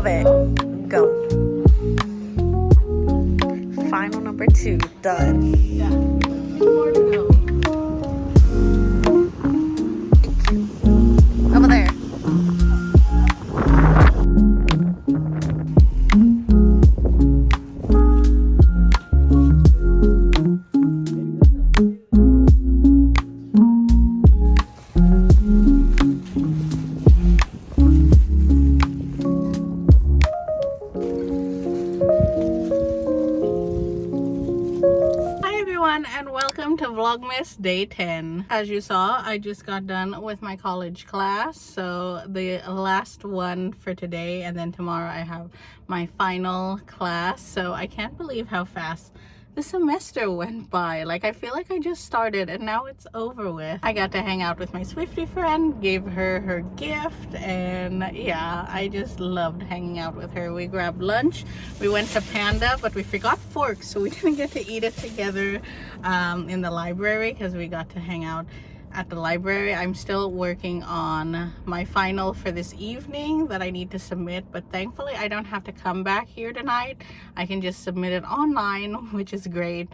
Love it. Go. Final number 2 done. Yeah. 2 more to go. Over there. And welcome to Vlogmas Day 10. As you saw, I just got done with my college class, so the last one for today, and then tomorrow I have my final class. So I can't believe how fast the semester went by. Like, I feel like I just started and now it's over with. I got to hang out with my Swiftie friend, gave her her gift, and yeah, I just loved hanging out with her. We grabbed lunch, we went to Panda, but we forgot forks, so we didn't get to eat it together in the library because we got to hang out at the library. I'm still working on my final for this evening that I need to submit, but thankfully I don't have to come back here tonight. I can just submit it online, which is great.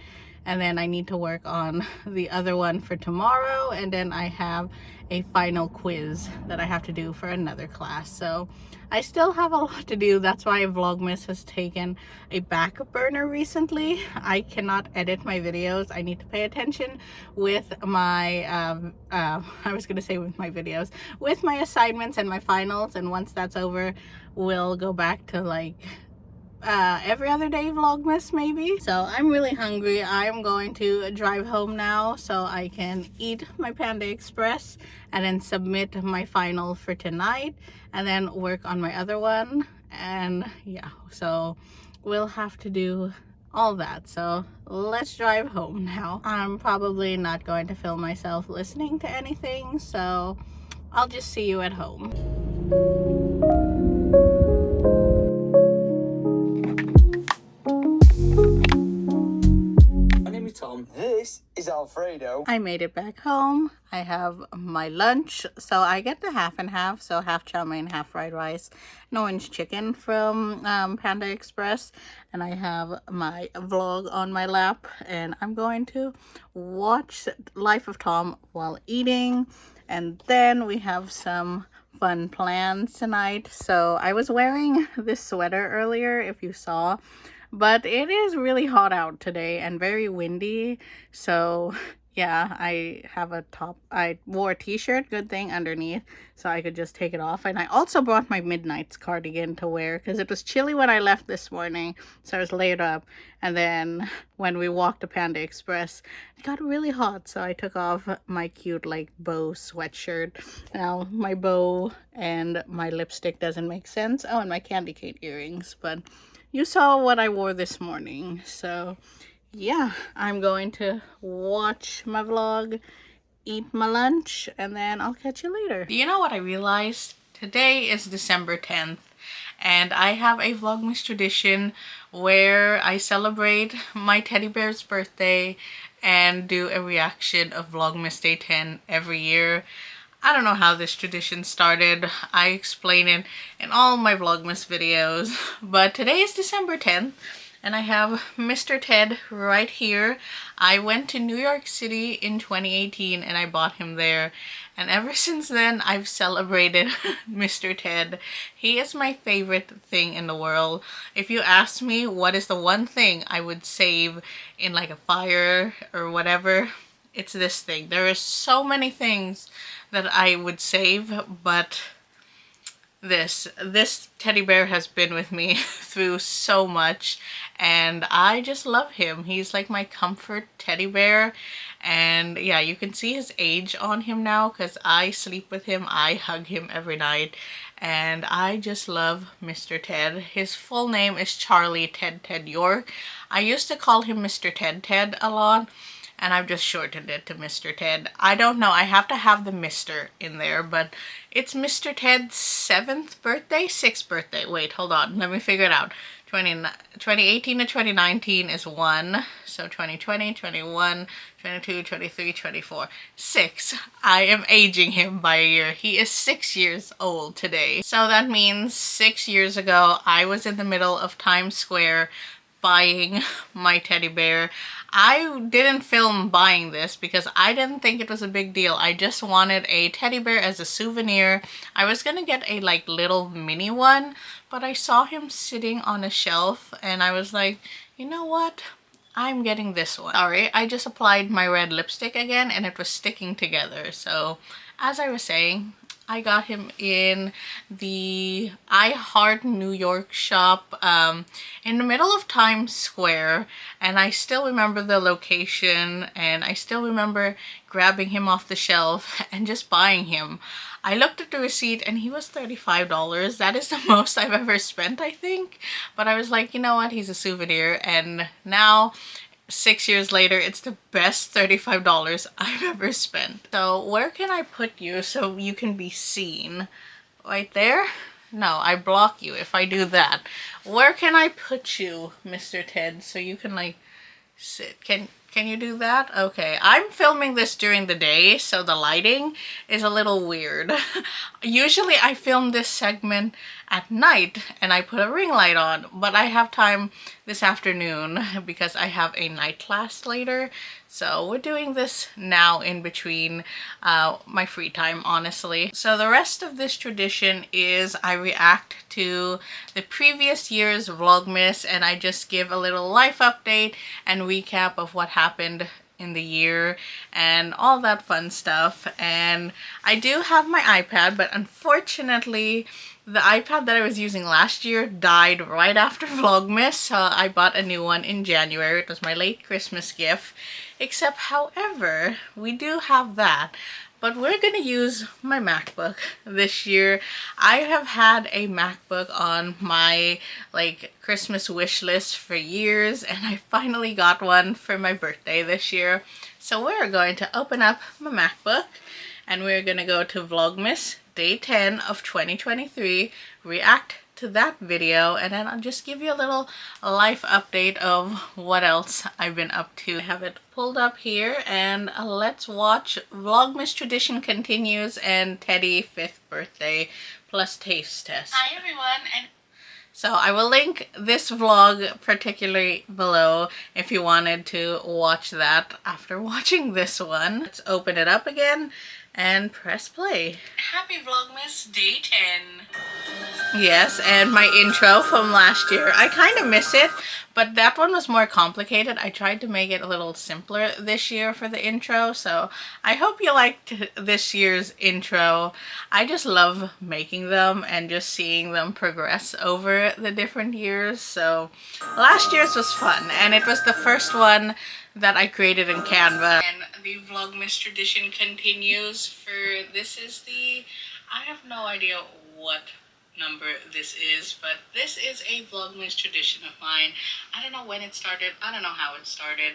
And then I need to work on the other one for tomorrow, and then I have a final quiz that I have to do for another class. So I still have a lot to do. That's why Vlogmas has taken a back burner recently. I cannot edit my videos. I need to pay attention with my I was gonna say with my videos, with my assignments and my finals, and once that's over we'll go back to like every other day Vlogmas maybe. So I'm really hungry. I'm going to drive home now so I can eat my Panda Express and then submit my final for tonight and then work on my other one. And yeah, so we'll have to do all that. So let's drive home now. I'm probably not going to film myself listening to anything, so I'll just see you at home. Tom. This is Alfredo. I made it back home. I have my lunch, so I get the half and half, so half chow mein, half fried rice, and orange chicken from Panda Express, and I have my vlog on my lap, and I'm going to watch Life of Tom while eating, and then we have some fun plans tonight. So I was wearing this sweater earlier, if you saw, but it is really hot out today and very windy. So yeah, I have a top. I wore a t-shirt, good thing, underneath, so I could just take it off. And I also brought my Midnight's cardigan to wear because it was chilly when I left this morning, so I was layered up. And then when we walked to Panda Express, it got really hot, so I took off my cute like bow sweatshirt. Now my bow and my lipstick doesn't make sense. Oh, and my candy cane earrings, but you saw what I wore this morning. So yeah, I'm going to watch my vlog, eat my lunch, and then I'll catch you later. You know what I realized? Today is December 10th, and I have a Vlogmas tradition where I celebrate my teddy bear's birthday and do a reaction of Vlogmas Day 10 every year. I don't know how this tradition started. I explain it in all my Vlogmas videos, but today is December 10th and I have Mr. Ted right here. I went to New York City in 2018 and I bought him there, and ever since then I've celebrated Mr. Ted. He is my favorite thing in the world. If you ask me what is the one thing I would save in like a fire or whatever, it's this thing. There are so many things that I would save, but this teddy bear has been with me through so much, and I just love him. He's like my comfort teddy bear. And yeah, you can see his age on him now because I sleep with him, I hug him every night, and I just love Mr. Ted. His full name is Charlie Ted York. I used to call him Mr. Ted a lot, and I've just shortened it to Mr. Ted. I don't know, I have to have the Mr. in there, but it's Mr. Ted's 7th birthday? 6th birthday. Wait, hold on, let me figure it out. 2018 to 2019 is 1. So 2020, 21, 22, 23, 24. 6. I am aging him by a year. He is 6 years old today. So that means 6 years ago, I was in the middle of Times Square buying my teddy bear. I didn't film buying this because I didn't think it was a big deal. I just wanted a teddy bear as a souvenir. I was gonna get a like little mini one, but I saw him sitting on a shelf and I was like, you know what? I'm getting this one. Sorry, I just applied my red lipstick again and it was sticking together. So as I was saying, I got him in the I Heart New York shop in the middle of Times Square, and I still remember the location and I still remember grabbing him off the shelf and just buying him. I looked at the receipt and he was $35. That is the most I've ever spent, I think. But I was like, you know what, he's a souvenir, and now 6 years later, it's the best $35 I've ever spent. So where can I put you so you can be seen? Right there? No, I block you if I do that. Where can I put you, Mr. Ted, so you can like sit? Can you do that? Okay, I'm filming this during the day, so the lighting is a little weird. Usually I film this segment at night and I put a ring light on, but I have time this afternoon because I have a night class later. So we're doing this now in between my free time, honestly. So the rest of this tradition is I react to the previous year's Vlogmas and I just give a little life update and recap of what happened in the year and all that fun stuff. And I do have my iPad, but unfortunately the iPad that I was using last year died right after Vlogmas, so I bought a new one in January. It was my late Christmas gift. Except, however, we do have that. But we're gonna use my MacBook this year. I have had a MacBook on my like Christmas wish list for years, and I finally got one for my birthday this year. So we're going to open up my MacBook and we're gonna go to Vlogmas Day 10 of 2023, react to that video, and then I'll just give you a little life update of what else I've been up to. I have it pulled up here, and let's watch Vlogmas Tradition Continues and Teddy 5th birthday plus taste test. Hi everyone, and so I will link this vlog particularly below if you wanted to watch that after watching this one. Let's open it up again and press play. Happy Vlogmas Day 10. Yes, and my intro from last year. I kind of miss it, but that one was more complicated. I tried to make it a little simpler this year for the intro, so I hope you liked this year's intro. I just love making them and just seeing them progress over the different years. So last year's was fun, and it was the first one that I created in Canva. And the Vlogmas Tradition Continues for this is the, I have no idea what number this is, but this is a Vlogmas tradition of mine. I don't know when it started. I don't know how it started.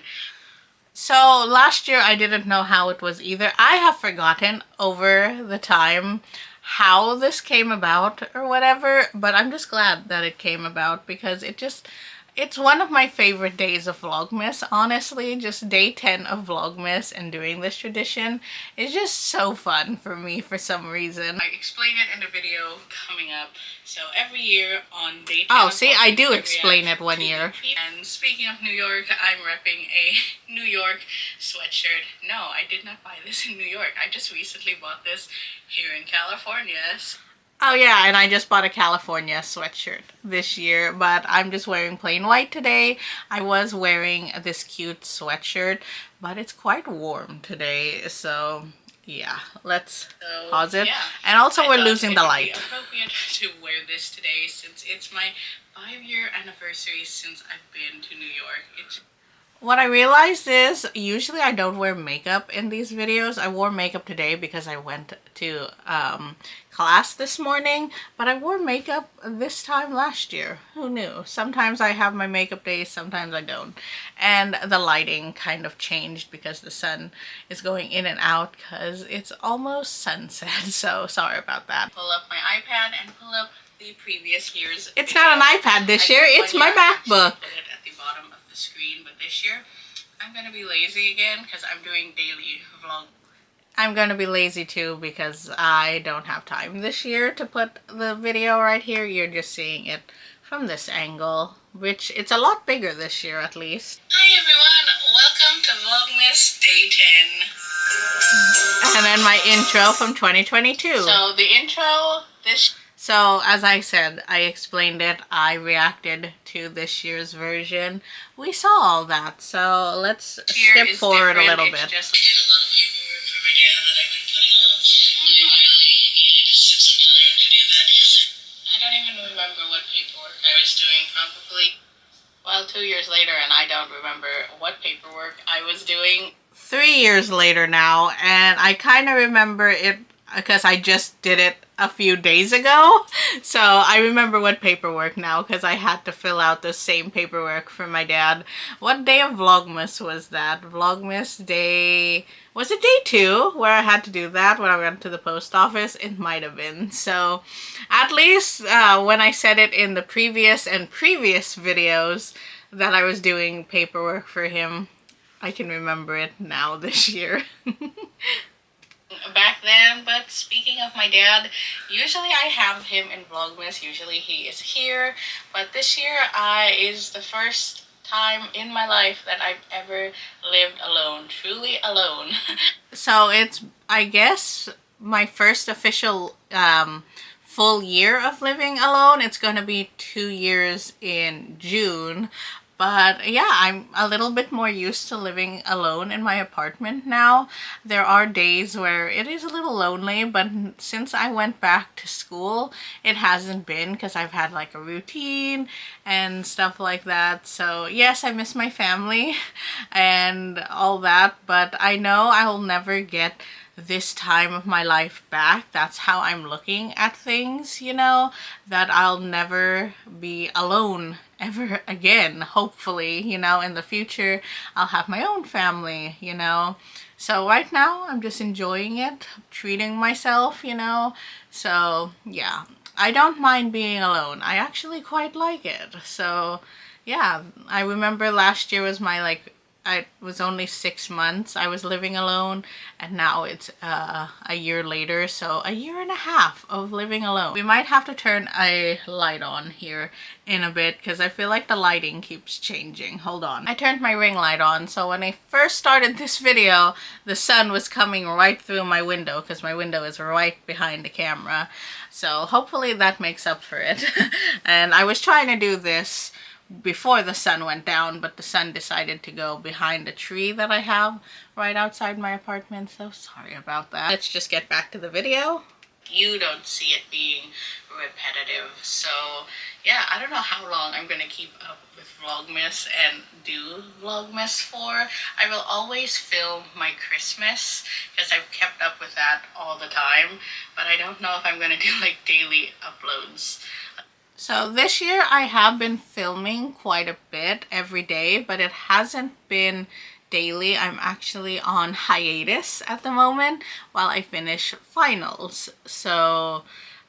So last year I didn't know how it was either. I have forgotten over the time how this came about or whatever, but I'm just glad that it came about because it's one of my favorite days of Vlogmas, honestly. Just day 10 of Vlogmas and doing this tradition is just so fun for me for some reason. I explain it in the video coming up. So every year on day 10 Oh, of see, Vlogmas, I do explain it one to year. And speaking of New York, I'm repping a New York sweatshirt. No, I did not buy this in New York. I just recently bought this here in California. Oh yeah, and I just bought a California sweatshirt this year, but I'm just wearing plain white today. I was wearing this cute sweatshirt, but it's quite warm today, so yeah, let's pause it. Yeah. And also I we're thought losing it the would light. be appropriate to wear this today since it's my 5-year anniversary since I've been to New York. What I realized is usually I don't wear makeup in these videos. I wore makeup today because I went to class this morning, but I wore makeup this time last year. Who knew? Sometimes I have my makeup days, sometimes I don't. And the lighting kind of changed because the sun is going in and out because it's almost sunset. So sorry about that. Pull up my iPad and pull up the previous year's It's video. not an iPad this year, it's my MacBook. Put it at the bottom of the screen, but this year I'm gonna be lazy again because I'm doing daily vlog. I'm gonna be lazy too because I don't have time this year to put the video right here. You're just seeing it from this angle, which it's a lot bigger this year at least. Hi everyone, welcome to Vlogmas Day 10. And then my intro from 2022. So the intro So as I said, I explained it, I reacted to this year's version. We saw all that, so let's skip forward a little bit. Just did a lot of paperwork for my dad that I've been putting off. I just took some time to do that. I don't even remember what paperwork I was doing, probably. Well, 2 years later, and I don't remember what paperwork I was doing. 3 years later now, and I kind of remember it because I just did it a few days ago. So I remember what paperwork now because I had to fill out the same paperwork for my dad. What day of Vlogmas was that? Vlogmas day... Was it day 2 where I had to do that when I went to the post office? It might have been. So at least when I said it in the previous videos that I was doing paperwork for him, I can remember it now this year. Back then. But speaking of my dad, usually I have him in Vlogmas, usually he is here, but this year is the first time in my life that I've ever lived alone, truly alone. So it's, I guess, my first official full year of living alone. It's gonna be 2 years in June. But yeah, I'm a little bit more used to living alone in my apartment now. There are days where it is a little lonely, but since I went back to school, it hasn't been because I've had like a routine and stuff like that. So yes, I miss my family and all that, but I know I will never get this time of my life back. That's how I'm looking at things, you know, that I'll never be alone ever again. Hopefully, you know, in the future I'll have my own family, you know. So right now I'm just enjoying it, treating myself, you know. So yeah, I don't mind being alone. I actually quite like it. So yeah, I remember last year was my I was only 6 months I was living alone, and now it's a year later, so a year and a half of living alone. We might have to turn a light on here in a bit because I feel like the lighting keeps changing. Hold on. I turned my ring light on, so when I first started this video, the sun was coming right through my window because my window is right behind the camera. So hopefully that makes up for it. And I was trying to do this before the sun went down, but the sun decided to go behind a tree that I have right outside my apartment, so sorry about that. Let's just get back to the video. You don't see it being repetitive, so yeah, I don't know how long I'm gonna keep up with Vlogmas and do Vlogmas for. I will always film my Christmas because I've kept up with that all the time, but I don't know if I'm gonna do like daily uploads. So this year I have been filming quite a bit every day, but it hasn't been daily. I'm actually on hiatus at the moment while I finish finals. So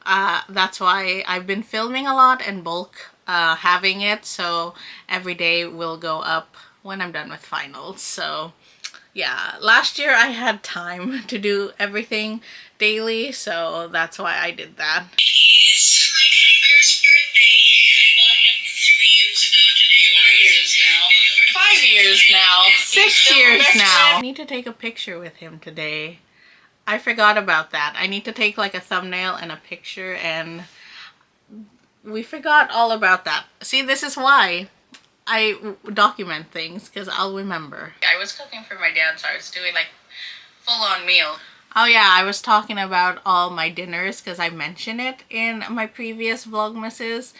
that's why I've been filming a lot and bulk having it. So every day will go up when I'm done with finals. So yeah, last year I had time to do everything daily, so that's why I did that. Now 6 years now. I need to take a picture with him today. I forgot about that. I need to take like a thumbnail and a picture, and we forgot all about that. See, this is why I document things, because I'll remember. I was cooking for my dad, so I was doing like full-on meal. Oh yeah, I was talking about all my dinners because I mentioned it in my previous Vlogmases.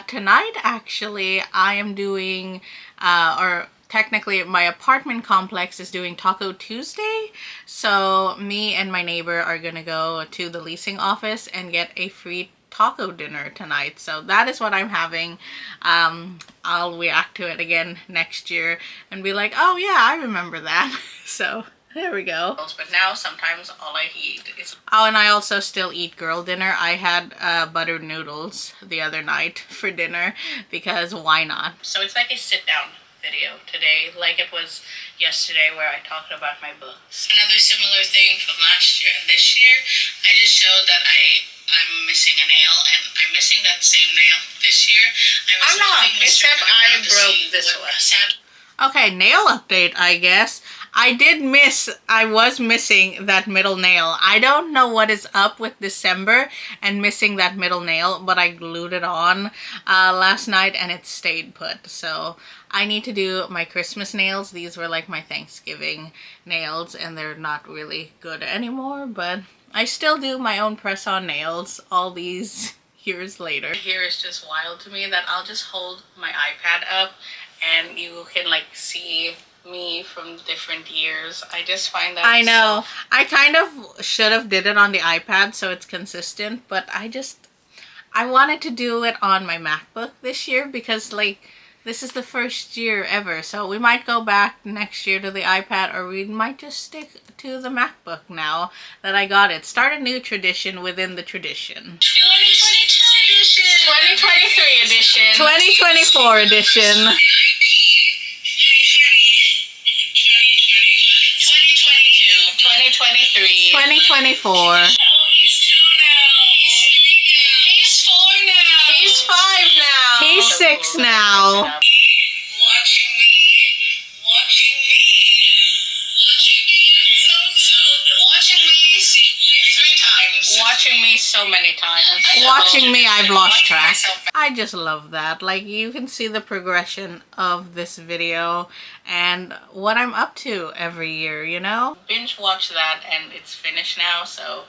Tonight, actually, I am doing, or technically my apartment complex is doing Taco Tuesday. So me and my neighbor are gonna go to the leasing office and get a free taco dinner tonight. So that is what I'm having. I'll react to it again next year and be like, oh yeah, I remember that. So There we go. But now sometimes all I eat is... Oh, and I also still eat girl dinner. I had buttered noodles the other night for dinner because why not? So it's like a sit-down video today, like it was yesterday where I talked about my books. Another similar thing from last year and this year, I just showed that I'm missing a nail, and I'm missing that same nail this year. I'm not, except I broke this one. Okay, nail update, I guess. I was missing that middle nail. I don't know what is up with December and missing that middle nail, but I glued it on last night and it stayed put. So I need to do my Christmas nails. These were like my Thanksgiving nails and they're not really good anymore, but I still do my own press-on nails all these years later. Here is just wild to me that I'll just hold my iPad up and you can like see me from different years. I just find that I know. So... I kind of should have did it on the iPad so it's consistent, but I wanted to do it on my MacBook this year because like this is the first year ever, so we might go back next year to the iPad or we might just stick to the MacBook now that I got it. Start a new tradition within the tradition. 2023 edition. 2024 edition. 2023. 2024. Oh, he's 2 now. He's 4 now. He's 5 now. He's 6 now. Watching me. Watching me 3 times. Watching me so many times. Watching me, I've lost track. I just love that. Like, you can see the progression of this video and what I'm up to every year, you know? Binge watch that and it's finished now, so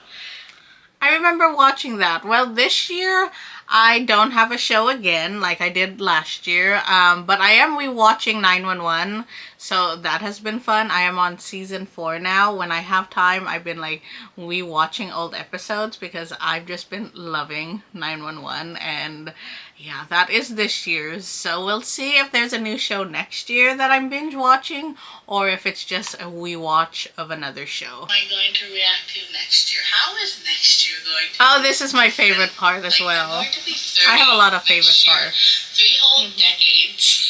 I remember watching that. Well, this year I don't have a show again like I did last year, but I am rewatching 911, so that has been fun. I am on season 4 now. When I have time, I've been like rewatching old episodes because I've just been loving 911, and yeah, that is this year's. So we'll see if there's a new show next year that I'm binge watching or if it's just a rewatch of another show. Am I going to react to next year? How is next year going to be? This is my favorite part as well. I'm going to be 30 I have a lot of favorite parts. 3 whole decades.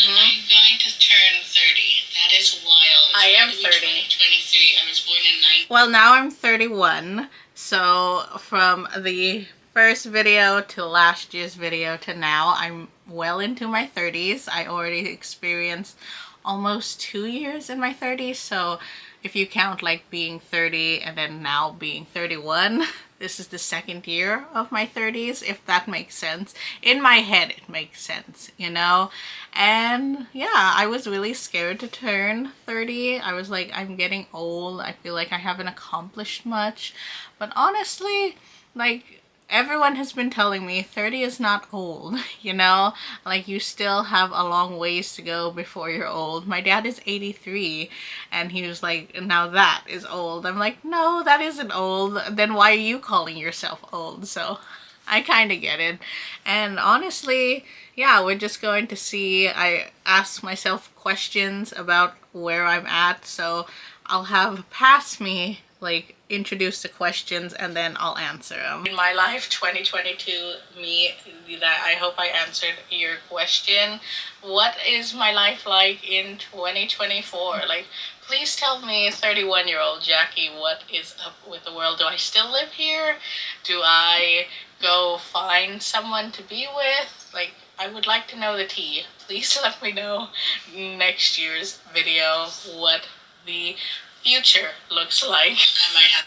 I'm going to turn 30. That is wild. I am 30. 2023. I was born in 9. Well, now I'm 31. So from the first video to last year's video to now, I'm well into my 30s. I already experienced almost 2 years in my 30s. So if you count like being 30 and then now being 31, this is the 2nd year of my 30s, if that makes sense. In my head, it makes sense, you know? And yeah, I was really scared to turn 30. I was like, I'm getting old. I feel like I haven't accomplished much. But honestly, like, everyone has been telling me 30 is not old, you know? Like, you still have a long ways to go before you're old. My dad is 83 and he was like, now that is old. I'm like, no, that isn't old. Then why are you calling yourself old? So I kind of get it. And honestly, yeah, we're just going to see. I ask myself questions about where I'm at, so I'll have past me like introduce the questions and then I'll answer them. In my life 2022 me, that I hope I answered your question. What is my life like in 2024? Like, please tell me, 31-year-old Jackie, what is up with the world? Do I still live here? Do I go find someone to be with? Like, I would like to know the tea. Please let me know next year's video what the future looks like. I might have.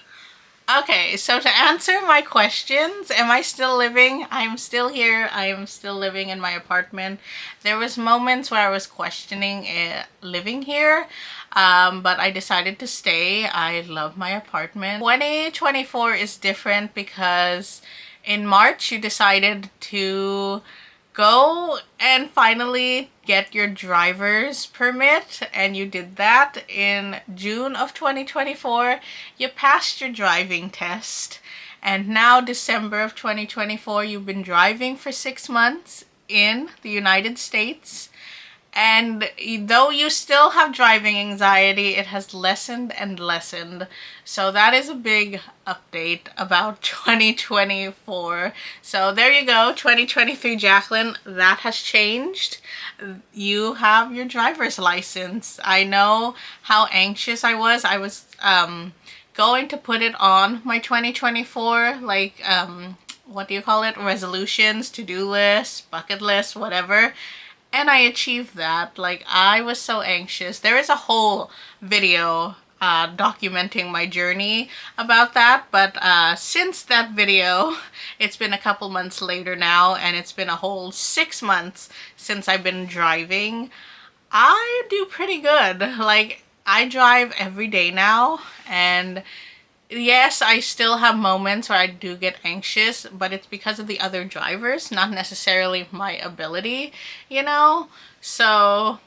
Okay, so to answer my questions, am I still living? I'm still here. I am still living in my apartment. There was moments where I was questioning living here, but I decided to stay. I love my apartment. 2024 is different because in March you decided to go and finally get your driver's permit, and you did that in June of 2024. You passed your driving test, and now December of 2024 you've been driving for 6 months in the United States, And though you still have driving anxiety, it has lessened and lessened. So that is a big update about 2024. So there you go, 2023 Jacqueline, that has changed. You have your driver's license. I know how anxious I was. I was going to put it on my 2024, like, what do you call it? Resolutions, to-do list, bucket list, whatever. And I achieved that. Like, I was so anxious. There is a whole video documenting my journey about that, but since that video, it's been a couple months later now, and it's been a whole 6 months since I've been driving. I do pretty good. Like, I drive every day now, and yes, I still have moments where I do get anxious, but it's because of the other drivers, not necessarily my ability, you know? So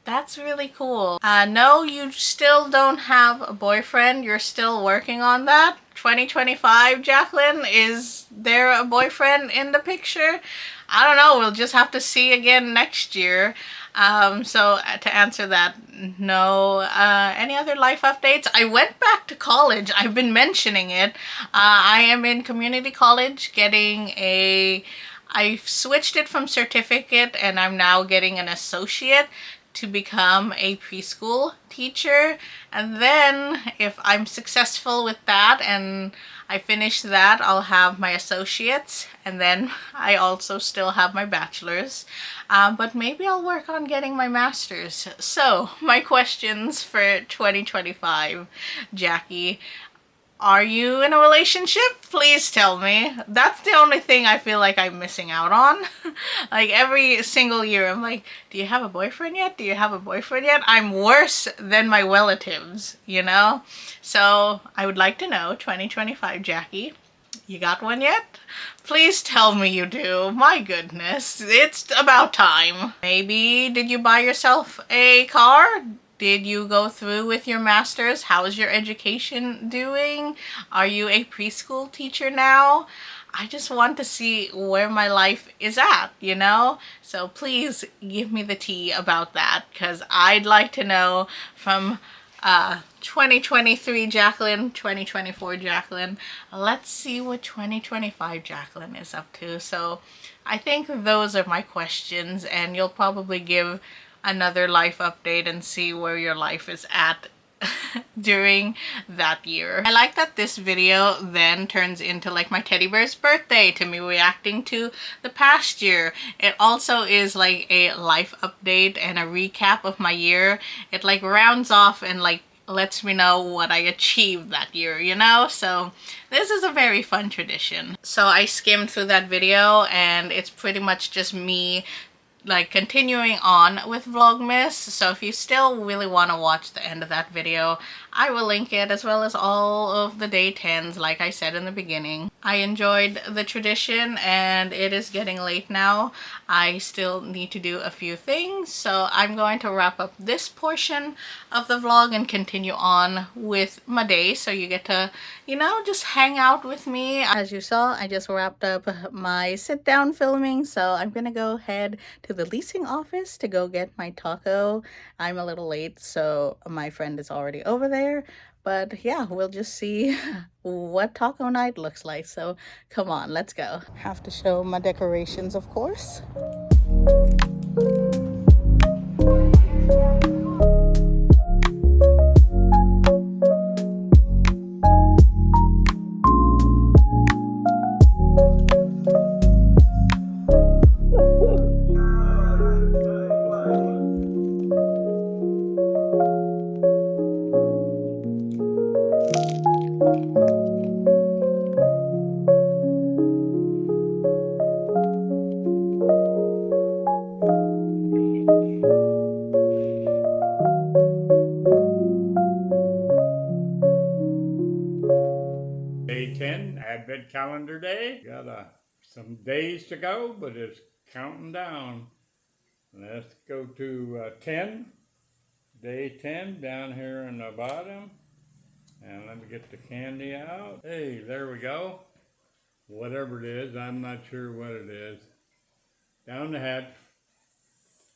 that's really cool. No, you still don't have a boyfriend. You're still working on that. 2025, Jacqueline, is there a boyfriend in the picture? I don't know. We'll just have to see again next year. So to answer that, no. Any other life updates? I went back to college. I've been mentioning it. I am in community college getting I switched it from certificate and I'm now getting an associate to become a preschool teacher. And then if I'm successful with that and I finish that, I'll have my associates, and then I also still have my bachelor's. But maybe I'll work on getting my master's. So my questions for 2025, Jackie. Are you in a relationship? Please tell me. That's the only thing I feel like I'm missing out on. Like, every single year, I'm like, do you have a boyfriend yet? Do you have a boyfriend yet? I'm worse than my relatives, you know? So I would like to know, 2025 Jackie, you got one yet? Please tell me you do. My goodness, it's about time. Maybe did you buy yourself a car? Did you go through with your master's? How's your education doing? Are you a preschool teacher now? I just want to see where my life is at, you know? So please give me the tea about that, because I'd like to know from 2023 Jacqueline, 2024 Jacqueline. Let's see what 2025 Jacqueline is up to. So I think those are my questions, and you'll probably give another life update and see where your life is at during that year. I like that this video then turns into like my teddy bear's birthday, to me reacting to the past year. It also is like a life update and a recap of my year. It like rounds off and like lets me know what I achieved that year, you know? So this is a very fun tradition. So I skimmed through that video and it's pretty much just me like continuing on with Vlogmas. So if you still really want to watch the end of that video, I will link it, as well as all of the day 10s like I said in the beginning. I enjoyed the tradition and it is getting late now. I still need to do a few things, so I'm going to wrap up this portion of the vlog and continue on with my day, so you get to, you know, just hang out with me. As you saw, I just wrapped up my sit down filming, so I'm gonna go head to the leasing office to go get my taco. I'm a little late, so my friend is already over there. But yeah, we'll just see what taco night looks like. So come on, let's go. Have to show my decorations, of course. Day 10, Advent Calendar Day. Got some days to go, but it's counting down. Let's go to 10, day 10, down here in the bottom. And let me get the candy out. Hey, there we go. Whatever it is, I'm not sure what it is. Down the hatch.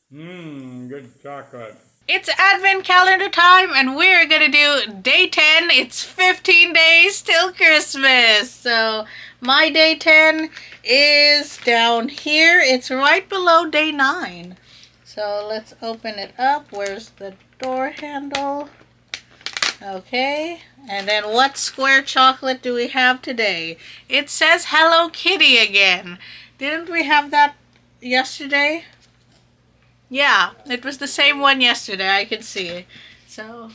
Good chocolate. It's Advent calendar time, and we're gonna do day 10. It's 15 days till Christmas. So my day 10 is down here. It's right below day 9. So let's open it up. Where's the door handle? Okay, and then what square chocolate do we have today? It says Hello Kitty again. Didn't we have that yesterday? Yeah, it was the same one yesterday, I could see. So,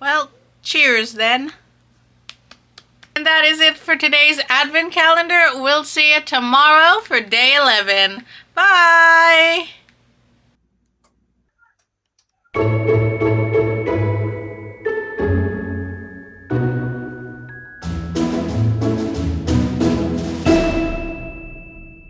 well, cheers then. And that is it for today's Advent calendar. We'll see you tomorrow for day 11. Bye!